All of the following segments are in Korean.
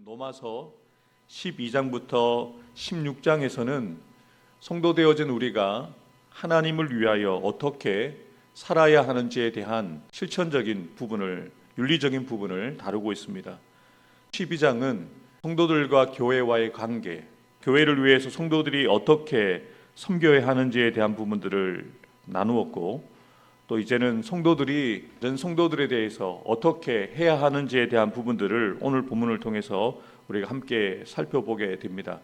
로마서 12장부터 16장에서는 성도 되어진 우리가 하나님을 위하여 어떻게 살아야 하는지에 대한 실천적인 부분을, 윤리적인 부분을 다루고 있습니다. 12장은 성도들과 교회와의 관계, 교회를 위해서 성도들이 어떻게 섬겨야 하는지에 대한 부분들을 나누었고, 또 이제는 성도들이 다른 성도들에 대해서 어떻게 해야 하는지에 대한 부분들을 오늘 본문을 통해서 우리가 함께 살펴보게 됩니다.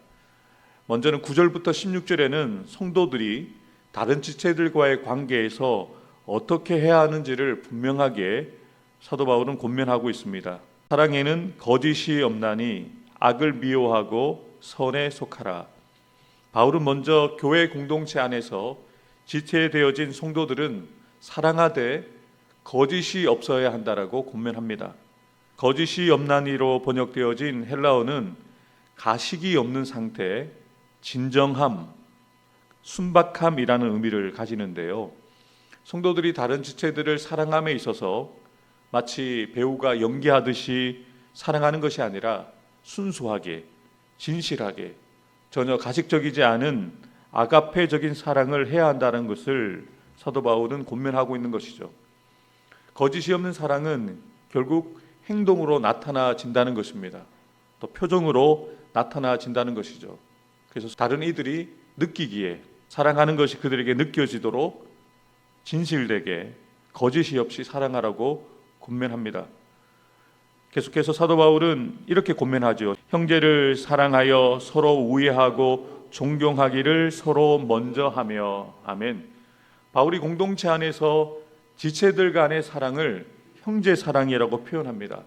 먼저는 9절부터 16절에는 성도들이 다른 지체들과의 관계에서 어떻게 해야 하는지를 분명하게 사도 바울은 권면하고 있습니다. 사랑에는 거짓이 없나니 악을 미워하고 선에 속하라. 바울은 먼저 교회 공동체 안에서 지체되어진 성도들은 사랑하되 거짓이 없어야 한다라고 권면합니다. 거짓이 없나니로 번역되어진 헬라어는 가식이 없는 상태, 진정함, 순박함이라는 의미를 가지는데요. 성도들이 다른 지체들을 사랑함에 있어서 마치 배우가 연기하듯이 사랑하는 것이 아니라 순수하게, 진실하게, 전혀 가식적이지 않은 아가페적인 사랑을 해야 한다는 것을 사도 바울은 권면하고 있는 것이죠. 거짓이 없는 사랑은 결국 행동으로 나타나진다는 것입니다. 또 표정으로 나타나진다는 것이죠. 그래서 다른 이들이 느끼기에 사랑하는 것이 그들에게 느껴지도록 진실되게 거짓이 없이 사랑하라고 권면합니다. 계속해서 사도 바울은 이렇게 권면하죠. 형제를 사랑하여 서로 우애하고 존경하기를 서로 먼저 하며. 아멘. 바울이 공동체 안에서 지체들 간의 사랑을 형제 사랑이라고 표현합니다.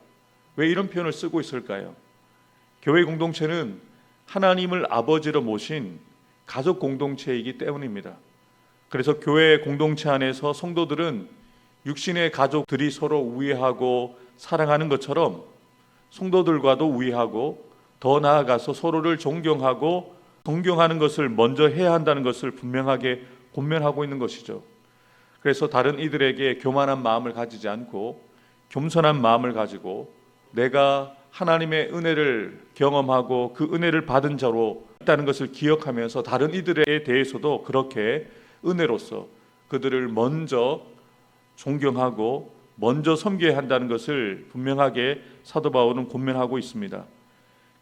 왜 이런 표현을 쓰고 있을까요? 교회 공동체는 하나님을 아버지로 모신 가족 공동체이기 때문입니다. 그래서 교회 공동체 안에서 성도들은 육신의 가족들이 서로 우애하고 사랑하는 것처럼 성도들과도 우애하고 더 나아가서 서로를 존경하고 존경하는 것을 먼저 해야 한다는 것을 분명하게 권면하고 있는 것이죠. 그래서 다른 이들에게 교만한 마음을 가지지 않고 겸손한 마음을 가지고 내가 하나님의 은혜를 경험하고 그 은혜를 받은 자로 있다는 것을 기억하면서 다른 이들에 대해서도 그렇게 은혜로서 그들을 먼저 존경하고 먼저 섬겨야 한다는 것을 분명하게 사도 바울은 권면하고 있습니다.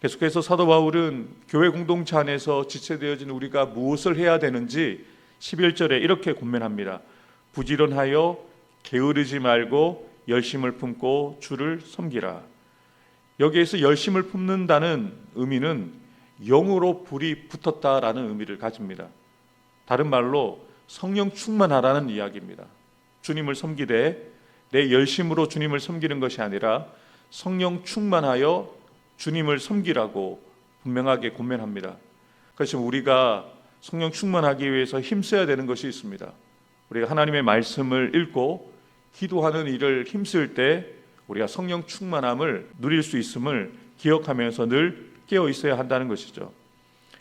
계속해서 사도 바울은 교회 공동체 안에서 지체되어진 우리가 무엇을 해야 되는지 11절에 이렇게 권면합니다. 부지런하여 게으르지 말고 열심을 품고 주를 섬기라. 여기에서 열심을 품는다는 의미는 영으로 불이 붙었다라는 의미를 가집니다. 다른 말로 성령 충만하라는 이야기입니다. 주님을 섬기되 내 열심으로 주님을 섬기는 것이 아니라 성령 충만하여 주님을 섬기라고 분명하게 권면합니다. 그래서 우리가 성령 충만하기 위해서 힘써야 되는 것이 있습니다. 우리가 하나님의 말씀을 읽고 기도하는 일을 힘쓸 때 우리가 성령 충만함을 누릴 수 있음을 기억하면서 늘 깨어 있어야 한다는 것이죠.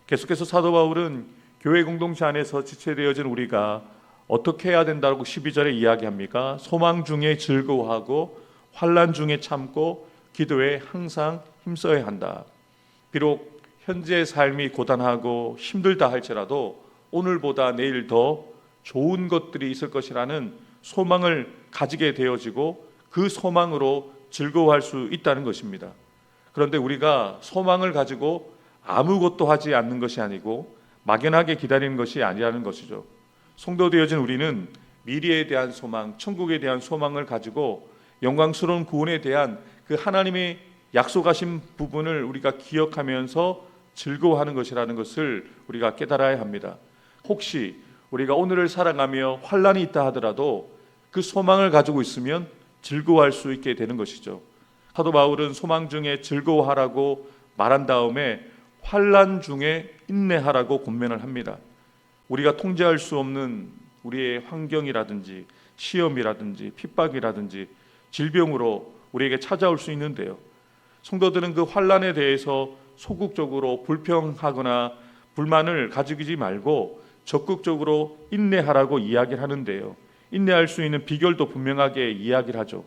계속해서 사도 바울은 교회 공동체 안에서 지체되어진 우리가 어떻게 해야 된다고 12절에 이야기합니까? 소망 중에 즐거워하고 환난 중에 참고 기도에 항상 힘써야 한다. 비록 현재의 삶이 고단하고 힘들다 할지라도 오늘보다 내일 더 좋은 것들이 있을 것이라는 소망을 가지게 되어지고 그 소망으로 즐거워할 수 있다는 것입니다. 그런데 우리가 소망을 가지고 아무것도 하지 않는 것이 아니고 막연하게 기다리는 것이 아니라는 것이죠. 성도 되어진 우리는 미래에 대한 소망, 천국에 대한 소망을 가지고 영광스러운 구원에 대한 그 하나님의 약속하신 부분을 우리가 기억하면서 즐거워하는 것이라는 것을 우리가 깨달아야 합니다. 혹시 우리가 오늘을 살아가며 환난이 있다 하더라도 그 소망을 가지고 있으면 즐거워할 수 있게 되는 것이죠. 사도 바울은 소망 중에 즐거워하라고 말한 다음에 환난 중에 인내하라고 권면을 합니다. 우리가 통제할 수 없는 우리의 환경이라든지 시험이라든지 핍박이라든지 질병으로 우리에게 찾아올 수 있는데요. 성도들은 그 환난에 대해서 소극적으로 불평하거나 불만을 가지지 말고 적극적으로 인내하라고 이야기를 하는데요. 인내할 수 있는 비결도 분명하게 이야기를 하죠.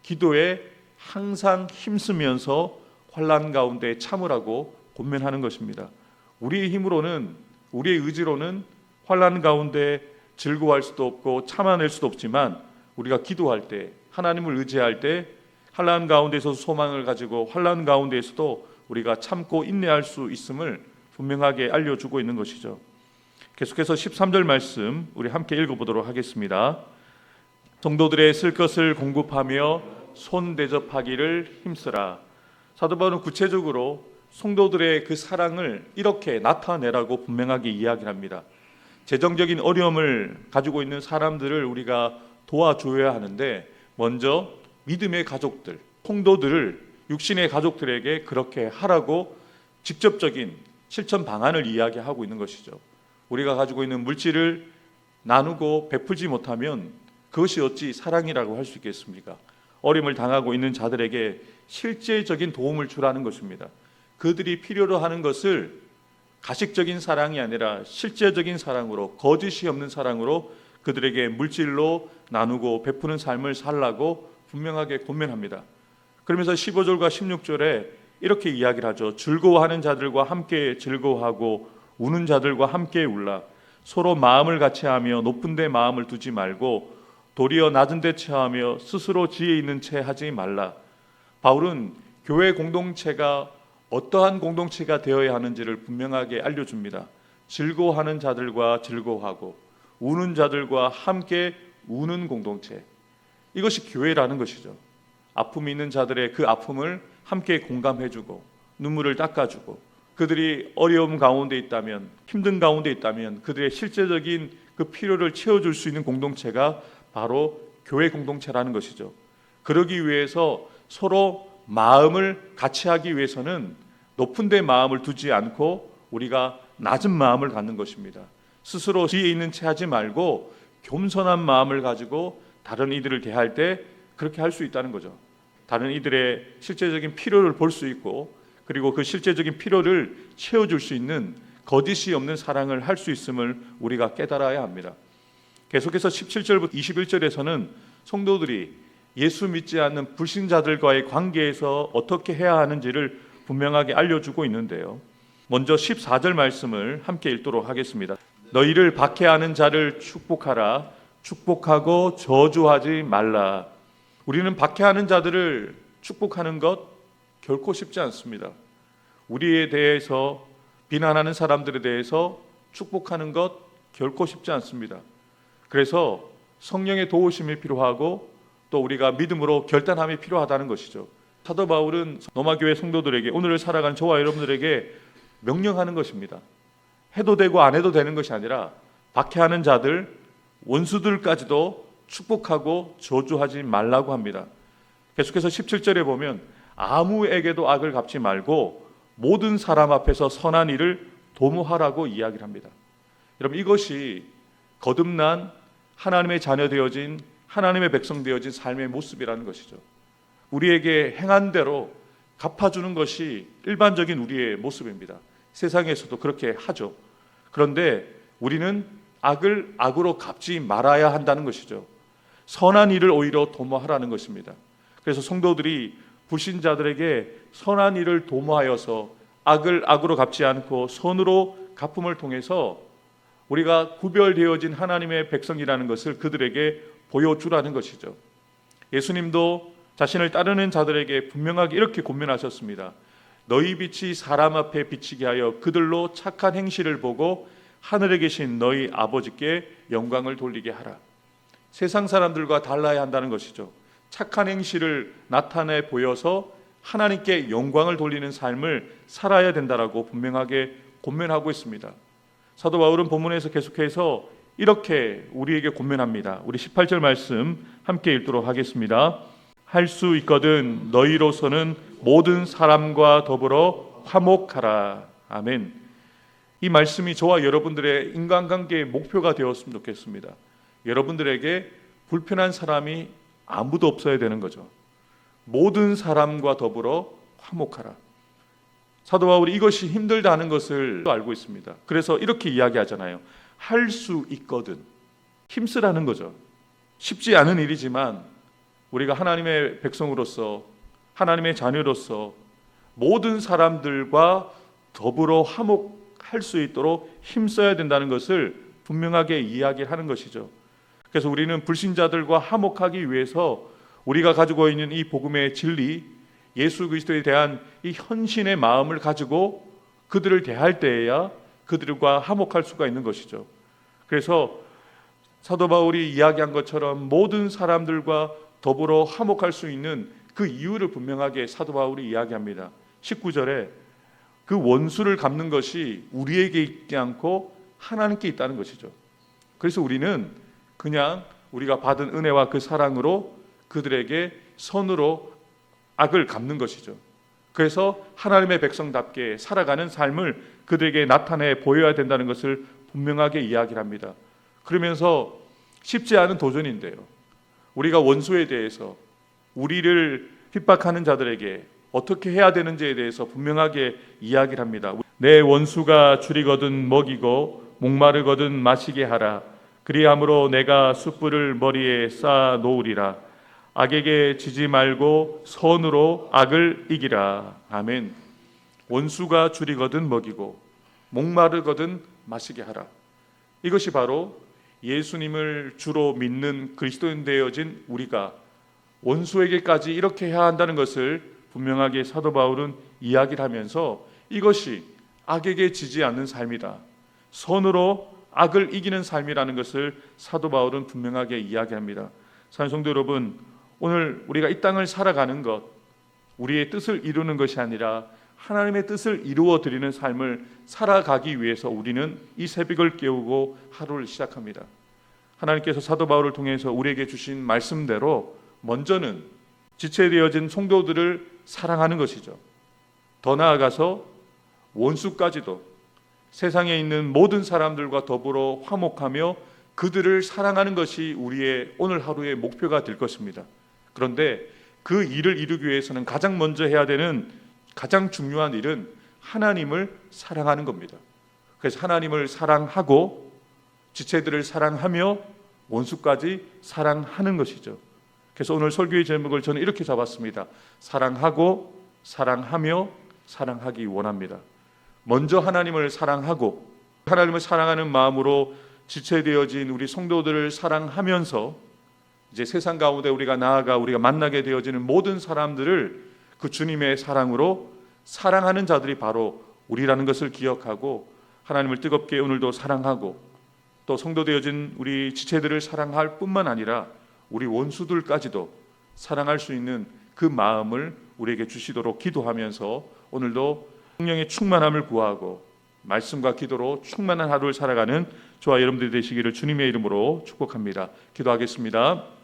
기도에 항상 힘쓰면서 환난 가운데 참으라고 권면하는 것입니다. 우리의 힘으로는, 우리의 의지로는 환난 가운데 즐거워할 수도 없고 참아낼 수도 없지만, 우리가 기도할 때, 하나님을 의지할 때 환난 가운데서 소망을 가지고 환난 가운데에서도 우리가 참고 인내할 수 있음을 분명하게 알려주고 있는 것이죠. 계속해서 13절 말씀 우리 함께 읽어보도록 하겠습니다. 성도들의 쓸 것을 공급하며 손 대접하기를 힘쓰라. 사도 바울은 구체적으로 성도들의 그 사랑을 이렇게 나타내라고 분명하게 이야기합니다. 재정적인 어려움을 가지고 있는 사람들을 우리가 도와줘야 하는데, 먼저 믿음의 가족들, 성도들을 육신의 가족들에게 그렇게 하라고 직접적인 실천 방안을 이야기하고 있는 것이죠. 우리가 가지고 있는 물질을 나누고 베풀지 못하면 그것이 어찌 사랑이라고 할 수 있겠습니까? 어려움을 당하고 있는 자들에게 실제적인 도움을 주라는 것입니다. 그들이 필요로 하는 것을 가식적인 사랑이 아니라 실제적인 사랑으로, 거짓이 없는 사랑으로 그들에게 물질로 나누고 베푸는 삶을 살라고 분명하게 권면합니다. 그러면서 15절과 16절에 이렇게 이야기를 하죠. 즐거워하는 자들과 함께 즐거워하고 우는 자들과 함께 울라. 서로 마음을 같이하며 높은 데 마음을 두지 말고 도리어 낮은 데 체하며 스스로 지혜 있는 채 하지 말라. 바울은 교회 공동체가 어떠한 공동체가 되어야 하는지를 분명하게 알려줍니다. 즐거워하는 자들과 즐거워하고 우는 자들과 함께 우는 공동체, 이것이 교회라는 것이죠. 아픔이 있는 자들의 그 아픔을 함께 공감해주고 눈물을 닦아주고, 그들이 어려움 가운데 있다면, 힘든 가운데 있다면 그들의 실제적인 그 필요를 채워줄 수 있는 공동체가 바로 교회 공동체라는 것이죠. 그러기 위해서 서로 마음을 같이 하기 위해서는 높은 데 마음을 두지 않고 우리가 낮은 마음을 갖는 것입니다. 스스로 지혜 있는 채 하지 말고 겸손한 마음을 가지고 다른 이들을 대할 때 그렇게 할 수 있다는 거죠. 다른 이들의 실제적인 필요를 볼 수 있고, 그리고 그 실제적인 필요를 채워줄 수 있는 거짓이 없는 사랑을 할 수 있음을 우리가 깨달아야 합니다. 계속해서 17절부터 21절에서는 성도들이 예수 믿지 않는 불신자들과의 관계에서 어떻게 해야 하는지를 분명하게 알려주고 있는데요. 먼저 14절 말씀을 함께 읽도록 하겠습니다. 너희를 박해하는 자를 축복하라. 축복하고 저주하지 말라. 우리는 박해하는 자들을 축복하는 것 결코 쉽지 않습니다. 우리에 대해서 비난하는 사람들에 대해서 축복하는 것 결코 쉽지 않습니다. 그래서 성령의 도우심이 필요하고 또 우리가 믿음으로 결단함이 필요하다는 것이죠. 사도 바울은 로마교회 성도들에게, 오늘을 살아가는 저와 여러분들에게 명령하는 것입니다. 해도 되고 안 해도 되는 것이 아니라 박해하는 자들, 원수들까지도 축복하고 저주하지 말라고 합니다. 계속해서 17절에 보면 아무에게도 악을 갚지 말고 모든 사람 앞에서 선한 일을 도모하라고 이야기를 합니다. 여러분, 이것이 거듭난 하나님의 자녀 되어진, 하나님의 백성 되어진 삶의 모습이라는 것이죠. 우리에게 행한 대로 갚아주는 것이 일반적인 우리의 모습입니다. 세상에서도 그렇게 하죠. 그런데 우리는 악을 악으로 갚지 말아야 한다는 것이죠. 선한 일을 오히려 도모하라는 것입니다. 그래서 성도들이 불신자들에게 선한 일을 도모하여서 악을 악으로 갚지 않고 선으로 갚음을 통해서 우리가 구별되어진 하나님의 백성이라는 것을 그들에게 보여주라는 것이죠. 예수님도 자신을 따르는 자들에게 분명하게 이렇게 권면하셨습니다. 너희 빛이 사람 앞에 비치게 하여 그들로 착한 행실을 보고 하늘에 계신 너희 아버지께 영광을 돌리게 하라. 세상 사람들과 달라야 한다는 것이죠. 착한 행실을 나타내 보여서 하나님께 영광을 돌리는 삶을 살아야 된다라고 분명하게 권면하고 있습니다. 사도 바울은 본문에서 계속해서 이렇게 우리에게 권면합니다. 우리 18절 말씀 함께 읽도록 하겠습니다. 할 수 있거든 너희로서는 모든 사람과 더불어 화목하라. 아멘. 이 말씀이 저와 여러분들의 인간관계의 목표가 되었으면 좋겠습니다. 여러분들에게 불편한 사람이 아무도 없어야 되는 거죠. 모든 사람과 더불어 화목하라. 사도 바울이 이것이 힘들다는 것을 알고 있습니다. 그래서 이렇게 이야기하잖아요. 할 수 있거든. 힘쓰라는 거죠. 쉽지 않은 일이지만 우리가 하나님의 백성으로서, 하나님의 자녀로서 모든 사람들과 더불어 화목할 수 있도록 힘써야 된다는 것을 분명하게 이야기하는 것이죠. 그래서 우리는 불신자들과 화목하기 위해서 우리가 가지고 있는 이 복음의 진리, 예수 그리스도에 대한 이 헌신의 마음을 가지고 그들을 대할 때에야 그들과 화목할 수가 있는 것이죠. 그래서 사도 바울이 이야기한 것처럼 모든 사람들과 더불어 화목할 수 있는 그 이유를 분명하게 사도 바울이 이야기합니다. 19절에 그 원수를 갚는 것이 우리에게 있지 않고 하나님께 있다는 것이죠. 그래서 우리는 그냥 우리가 받은 은혜와 그 사랑으로 그들에게 선으로 악을 갚는 것이죠. 그래서 하나님의 백성답게 살아가는 삶을 그들에게 나타내 보여야 된다는 것을 분명하게 이야기를 합니다. 그러면서 쉽지 않은 도전인데요, 우리가 원수에 대해서 우리를 핍박하는 자들에게 어떻게 해야 되는지에 대해서 분명하게 이야기를 합니다. 내 원수가 줄이거든 먹이고 목마르거든 마시게 하라. 그리함으로 내가 숯불을 머리에 쌓아 놓으리라. 악에게 지지 말고 선으로 악을 이기라. 아멘. 원수가 줄이거든 먹이고 목마르거든 마시게 하라. 이것이 바로 예수님을 주로 믿는 그리스도인 되어진 우리가 원수에게까지 이렇게 해야 한다는 것을 분명하게 사도 바울은 이야기를 하면서 이것이 악에게 지지 않는 삶이다, 선으로 악을 이기는 삶이라는 것을 사도 바울은 분명하게 이야기합니다. 사랑하는 성도 여러분, 오늘 우리가 이 땅을 살아가는 것, 우리의 뜻을 이루는 것이 아니라 하나님의 뜻을 이루어 드리는 삶을 살아가기 위해서 우리는 이 새벽을 깨우고 하루를 시작합니다. 하나님께서 사도 바울을 통해서 우리에게 주신 말씀대로 먼저는 지체되어진 성도들을 사랑하는 것이죠. 더 나아가서 원수까지도 세상에 있는 모든 사람들과 더불어 화목하며 그들을 사랑하는 것이 우리의 오늘 하루의 목표가 될 것입니다. 그런데 그 일을 이루기 위해서는 가장 먼저 해야 되는 가장 중요한 일은 하나님을 사랑하는 겁니다. 그래서 하나님을 사랑하고 지체들을 사랑하며 원수까지 사랑하는 것이죠. 그래서 오늘 설교의 제목을 저는 이렇게 잡았습니다. 사랑하고 사랑하며 사랑하기 원합니다. 먼저 하나님을 사랑하고 하나님을 사랑하는 마음으로 지체되어진 우리 성도들을 사랑하면서 이제 세상 가운데 우리가 나아가 우리가 만나게 되어지는 모든 사람들을 그 주님의 사랑으로 사랑하는 자들이 바로 우리라는 것을 기억하고 하나님을 뜨겁게 오늘도 사랑하고 또 성도 되어진 우리 지체들을 사랑할 뿐만 아니라 우리 원수들까지도 사랑할 수 있는 그 마음을 우리에게 주시도록 기도하면서 오늘도 성령의 충만함을 구하고 말씀과 기도로 충만한 하루를 살아가는 저와 여러분들이 되시기를 주님의 이름으로 축복합니다. 기도하겠습니다.